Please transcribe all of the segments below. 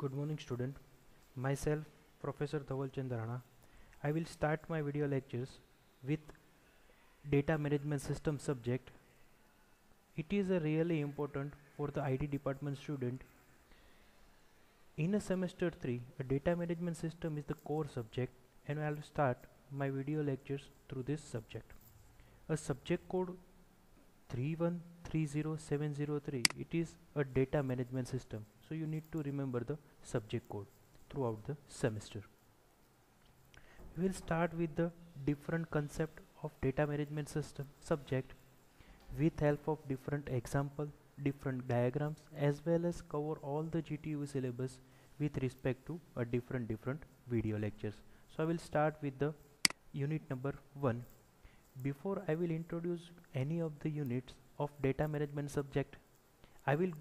Good morning student. Myself Professor Dhaval Chandrana. I will start my video lectures with data management system subject. It is a really important for the IT department student. In a semester 3, a data management system is the core subject and I will start my video lectures through this subject. A subject code 3130703, it is a data management system, so you need to remember the subject code throughout the semester. We will start with the different concept of data management system subject with help of different example, different diagrams, as well as cover all the GTU syllabus with respect to a different video lectures. So I will start with the unit number 1. Before I will introduce any of the units of data management subject, I will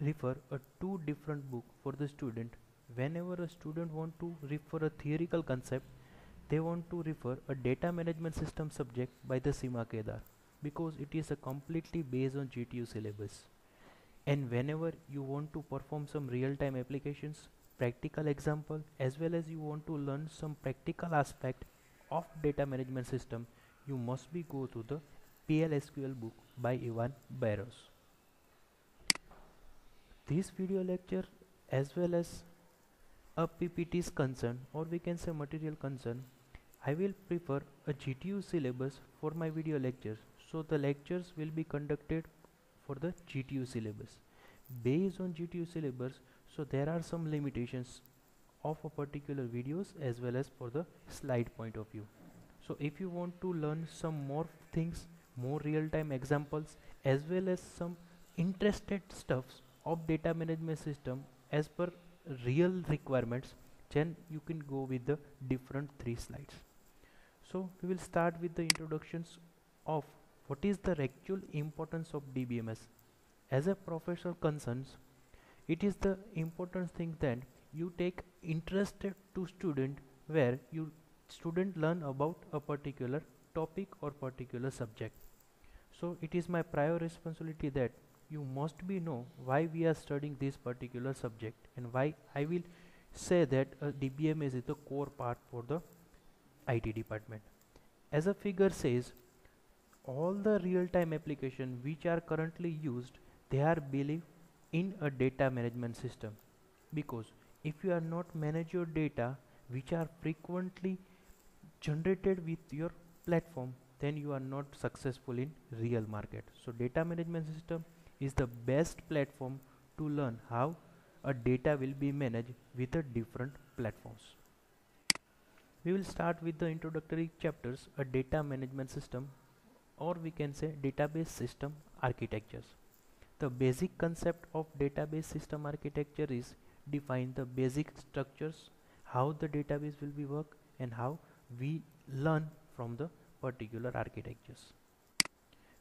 refer a two different book for the student. Whenever a student want to refer a theoretical concept, they want to refer a data management system subject by the Seema Kedar, because it is a completely based on GTU syllabus. And whenever you want to perform some real-time applications, practical example, as well as you want to learn some practical aspect of data management system, you must be go to the PLSQL book by Ivan Barros. This video lecture as well as a PPT's concern, or we can say material concern, I will prefer a GTU syllabus for my video lectures. So the lectures will be conducted for the GTU syllabus. Based on GTU syllabus, so there are some limitations of a particular videos as well as for the slide point of view. So if you want to learn some more things, more real-time examples, as well as some interested stuffs of data management system as per real requirements, then you can go with the different 3 slides. So we will start with the introductions of what is the actual importance of DBMS. As a professor concerns, it is the important thing that you take interested to student where you student learn about a particular topic or particular subject. So it is my prior responsibility that you must be know why we are studying this particular subject and why I will say that DBMS is the core part for the IT department. As a figure says, all the real-time application which are currently used, they are believed in a data management system, because if you are not manage your data which are frequently generated with your platform, then you are not successful in real market. So data management system is the best platform to learn how a data will be managed with the different platforms. We will start with the introductory chapters, a data management system, or we can say database system architectures. The basic concept of database system architecture is define the basic structures, how the database will be work, and how we learn from the particular architectures.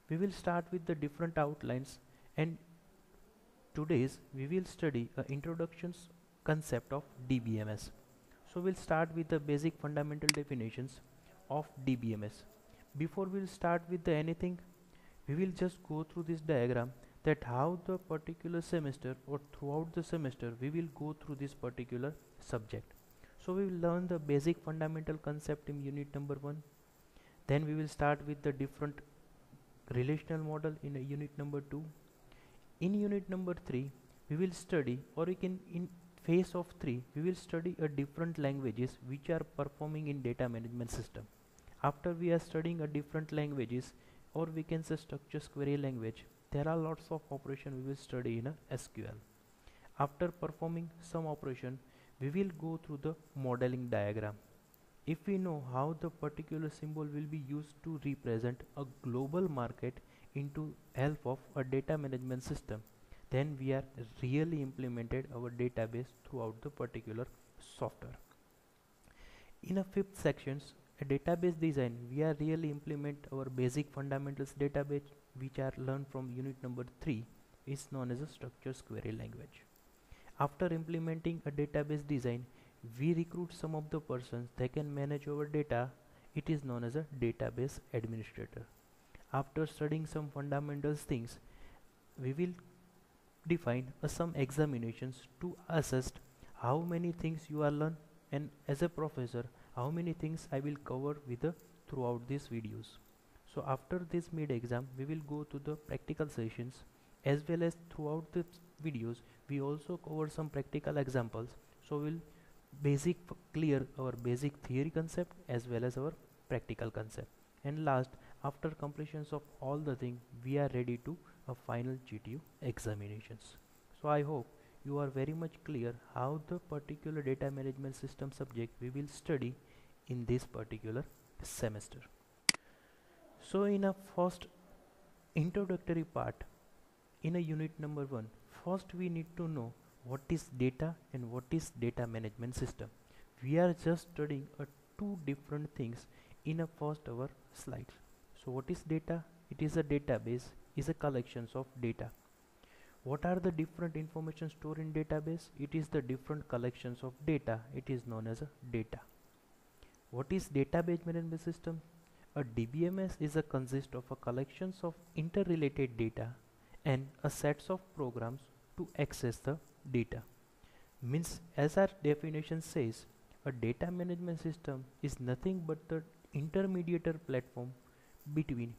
We will start with the different outlines, and today's we will study introductions concept of DBMS. So we'll start with the basic fundamental definitions of DBMS. Before we'll start with the anything, we will just go through this diagram that how the particular semester or throughout the semester we will go through this particular subject. So we will learn the basic fundamental concept in unit number 1. Then we will start with the different relational model in unit number 2. In unit number 3 we will study, or we can in phase of 3 we will study a different languages which are performing in data management system. After we are studying a different languages, or we can say structure query language, there are lots of operation we will study in a SQL. After performing some operation, we will go through the modeling diagram. If we know how the particular symbol will be used to represent a global market into help of a data management system, then we are really implemented our database throughout the particular software. In a 5th sections, a database design, we are really implement our basic fundamentals database which are learned from unit number 3 is known as a structured query language. After implementing a database design, we recruit some of the persons that can manage our data. It is known as a database administrator. After studying some fundamentals things, we will define some examinations to assess how many things you are learn, and as a professor how many things I will cover with throughout these videos. So after this mid exam we will go to the practical sessions, as well as throughout the videos we also cover some practical examples. So we'll clear our basic theory concept as well as our practical concept, and last, after completions of all the thing, we are ready to a final GTU examinations. So I hope you are very much clear how the particular data management system subject we will study in this particular semester. So in a first introductory part, in a unit number 1, first we need to know what is data and what is data management system. We are just studying two different things in a first our slides. So what is data? It is a database, is a collections of data. What are the different information stored in database? It is the different collections of data. It is known as a data. What is database management system? A DBMS is a consist of a collections of interrelated data and a sets of programs to access the data. Means, as our definition says, a data management system is nothing but the intermediator platform between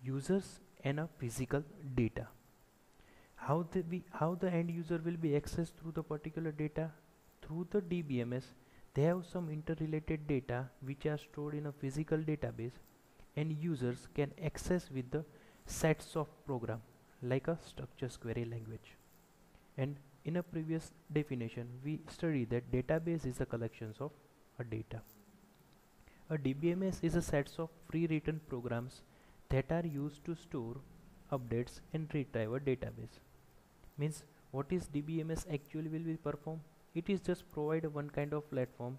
users and a physical data. How the end user will be accessed through the particular data? Through the DBMS, they have some interrelated data which are stored in a physical database, and users can access with the sets of program like a structured query language. And in a previous definition we studied that database is a collections of a data. A DBMS is a sets of pre-written programs that are used to store, updates and retrieve a database. Means, what is DBMS actually will be perform? It is just provide one kind of platform,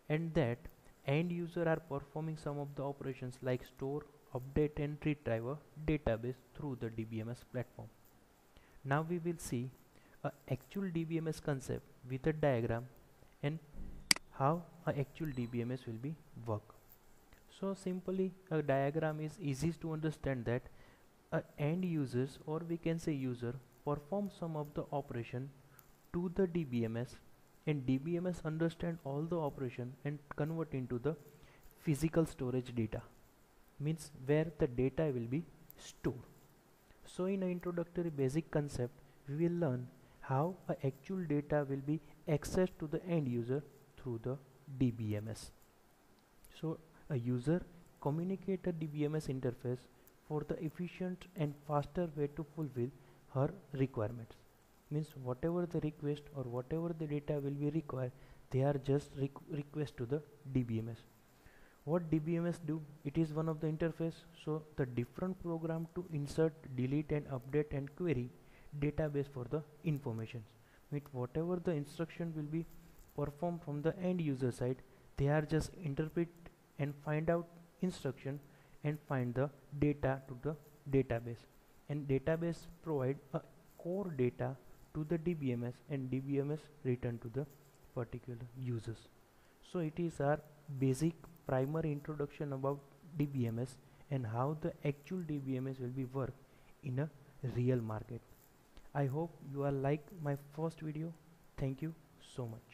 and that end user are performing some of the operations like store, update and retrieve a database through the DBMS platform. Now we will see a actual DBMS concept with a diagram and how a actual DBMS will be work. So simply a diagram is easy to understand that a end users, or we can say user, perform some of the operation to the DBMS, and DBMS understand all the operation and convert into the physical storage data, means where the data will be stored. So in an introductory basic concept we will learn how a actual data will be accessed to the end user through the DBMS. So a user communicate a DBMS interface for the efficient and faster way to fulfill her requirements. Means whatever the request or whatever the data will be required, they are just request to the DBMS. What DBMS do? It is one of the interface. So the different program to insert, delete and update and query database for the information. With whatever the instruction will be performed from the end user side, they are just interpret and find out instruction and find the data to the database, and database provide a core data to the DBMS, and DBMS return to the particular users. So it is our basic primary introduction about DBMS and how the actual DBMS will be work in a real market. I hope you are like my first video. Thank you so much.